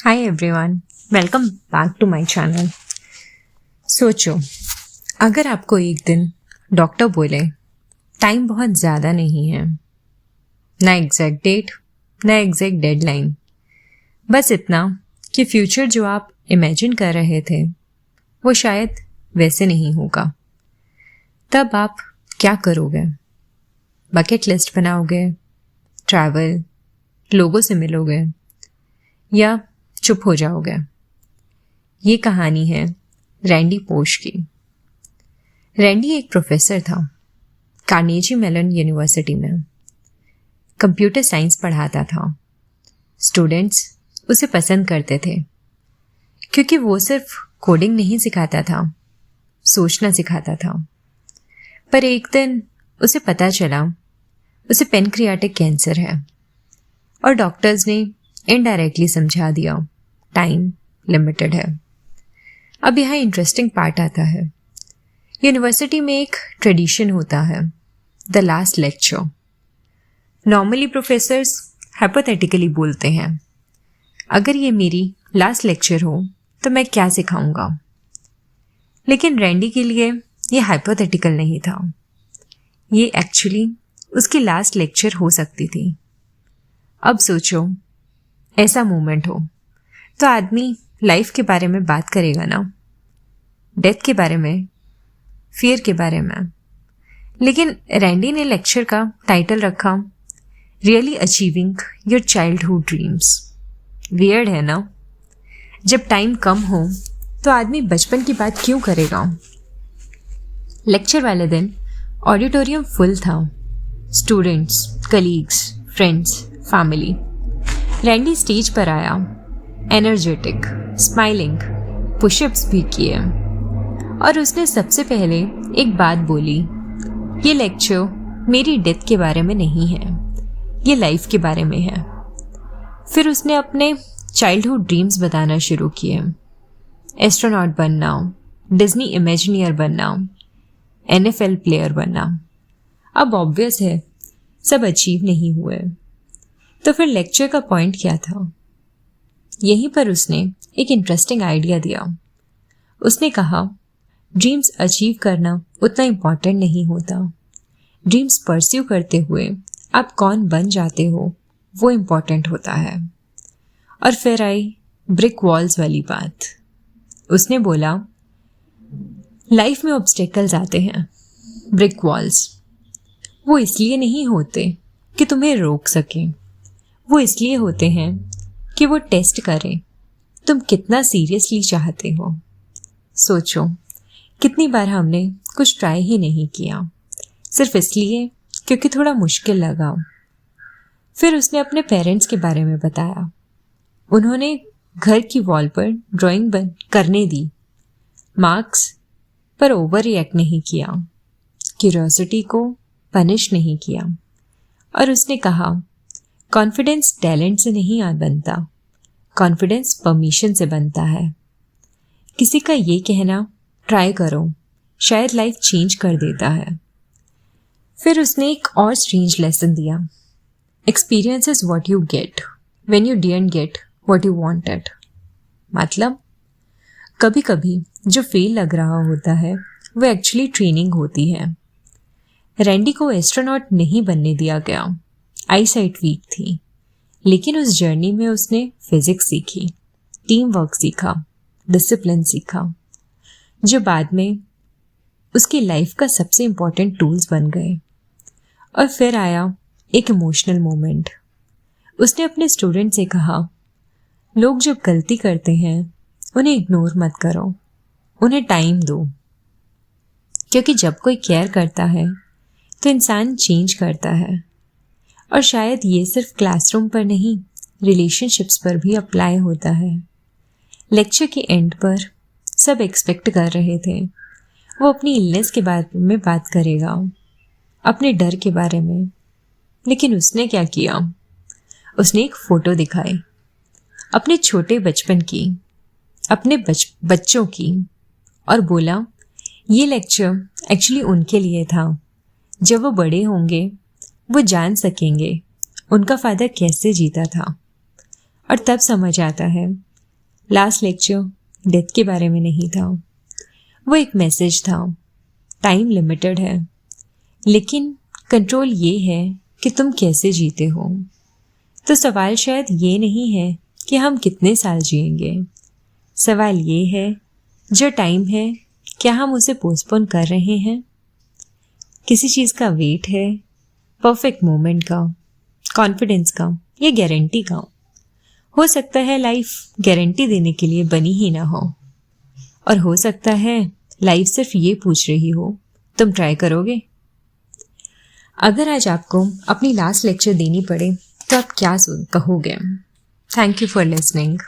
Hi everyone, welcome back to my channel. सोचो, अगर आपको एक दिन डॉक्टर बोले टाइम बहुत ज़्यादा नहीं है, ना एग्जैक्ट डेट ना एग्जैक्ट डेडलाइन, बस इतना कि फ्यूचर जो आप इमेजिन कर रहे थे वो शायद वैसे नहीं होगा, तब आप क्या करोगे? बकेट लिस्ट बनाओगे, ट्रैवल, लोगों से मिलोगे या चुप हो जाओगे? ये कहानी है रैंडी पोश की। रैंडी एक प्रोफेसर था कार्नेजी मेलन यूनिवर्सिटी में। कंप्यूटर साइंस पढ़ाता था। स्टूडेंट्स उसे पसंद करते थे क्योंकि वो सिर्फ कोडिंग नहीं सिखाता था, सोचना सिखाता था। पर एक दिन उसे पता चला उसे पेनक्रियाटिक कैंसर है और डॉक्टर्स ने इनडायरेक्टली समझा दिया टाइम लिमिटेड है। अब यहाँ इंटरेस्टिंग पार्ट आता है। यूनिवर्सिटी में एक ट्रेडिशन होता है, the last lecture. Normally professors hypothetically बोलते हैं, अगर ये मेरी लास्ट लेक्चर हो तो मैं क्या सिखाऊंगा। लेकिन रैंडी के लिए ये हाइपोथेटिकल नहीं था, ये एक्चुअली उसकी लास्ट लेक्चर हो सकती थी। अब सोचो, ऐसा मोमेंट हो तो आदमी लाइफ के बारे में बात करेगा ना, डेथ के बारे में, फियर के बारे में। लेकिन रैंडी ने लेक्चर का टाइटल रखा really achieving your childhood dreams. Weird है ना? जब टाइम कम हो तो आदमी बचपन की बात क्यों करेगा? लेक्चर वाले दिन ऑडिटोरियम फुल था। Students, colleagues, friends, family. Randy stage पर आया, एनर्जेटिक, स्माइलिंग, पुशअप्स भी किए और उसने सबसे पहले एक बात बोली, ये लेक्चर मेरी डेथ के बारे में नहीं है, ये लाइफ के बारे में है। फिर उसने अपने चाइल्डहुड ड्रीम्स बताना शुरू किए। एस्ट्रोनॉट बनना, डिज्नी इमेजिनियर बनना, NFL प्लेयर बनना। अब ऑब्वियस है सब अचीव नहीं हुए, तो फिर लेक्चर का पॉइंट क्या था? यहीं पर उसने एक इंटरेस्टिंग आइडिया दिया। उसने कहा, ड्रीम्स अचीव करना उतना इम्पॉर्टेंट नहीं होता, ड्रीम्स परस्यू करते हुए आप कौन बन जाते हो वो इम्पॉर्टेंट होता है। और फिर आई ब्रिक वॉल्स वाली बात। उसने बोला, लाइफ में ऑब्स्टेकल्स आते हैं, ब्रिक वॉल्स। वो इसलिए नहीं होते कि तुम्हें रोक सकें, वो इसलिए होते हैं कि वो टेस्ट करें तुम कितना सीरियसली चाहते हो। सोचो, कितनी बार हमने कुछ ट्राई ही नहीं किया, सिर्फ इसलिए क्योंकि थोड़ा मुश्किल लगा। फिर उसने अपने पेरेंट्स के बारे में बताया। उन्होंने घर की वॉल पर ड्राइंग करने दी, मार्क्स पर ओवर रिएक्ट नहीं किया, क्यूरियोसिटी को पनिश नहीं किया। और उसने कहा, कॉन्फिडेंस टैलेंट से नहीं बनता, कॉन्फिडेंस परमिशन से बनता है। किसी का ये कहना ट्राई करो शायद लाइफ चेंज कर देता है। फिर उसने एक और स्ट्रेंज लेसन दिया, experience is what you get when you didn't get what you wanted. मतलब कभी कभी जो फेल लग रहा होता है वो एक्चुअली ट्रेनिंग होती है। रैंडी को एस्ट्रोनॉट नहीं बनने दिया गया, आईसाइट वीक थी, लेकिन उस जर्नी में उसने फिजिक्स सीखी, टीम वर्क सीखा, डिसिप्लिन सीखा, जो बाद में उसकी लाइफ का सबसे इम्पॉर्टेंट टूल्स बन गए। और फिर आया एक इमोशनल मोमेंट। उसने अपने स्टूडेंट से कहा, लोग जब गलती करते हैं उन्हें इग्नोर मत करो, उन्हें टाइम दो, क्योंकि जब कोई केयर करता है तो इंसान चेंज करता है। और शायद ये सिर्फ क्लासरूम पर नहीं, रिलेशनशिप्स पर भी अप्लाई होता है। लेक्चर के एंड पर सब एक्सपेक्ट कर रहे थे वो अपनी इलनेस के बारे में बात करेगा, अपने डर के बारे में। लेकिन उसने क्या किया? उसने एक फ़ोटो दिखाई, अपने छोटे बचपन की, अपने बच्चों की, और बोला, ये लेक्चर एक्चुअली उनके लिए था। जब वो बड़े होंगे वो जान सकेंगे उनका फ़ादर कैसे जीता था। और तब समझ आता है लास्ट लेक्चर डेथ के बारे में नहीं था, वो एक मैसेज था। टाइम लिमिटेड है, लेकिन कंट्रोल ये है कि तुम कैसे जीते हो। तो सवाल शायद ये नहीं है कि हम कितने साल जिएंगे, सवाल ये है जो टाइम है क्या हम उसे पोस्टपोन कर रहे हैं। किसी चीज़ का वेट है, परफेक्ट मोमेंट का, कॉन्फिडेंस का या गारंटी का। हो सकता है लाइफ गारंटी देने के लिए बनी ही ना हो, और हो सकता है लाइफ सिर्फ ये पूछ रही हो तुम ट्राई करोगे। अगर आज आपको अपनी लास्ट लेक्चर देनी पड़े तो आप क्या कहोगे? Thank you for listening.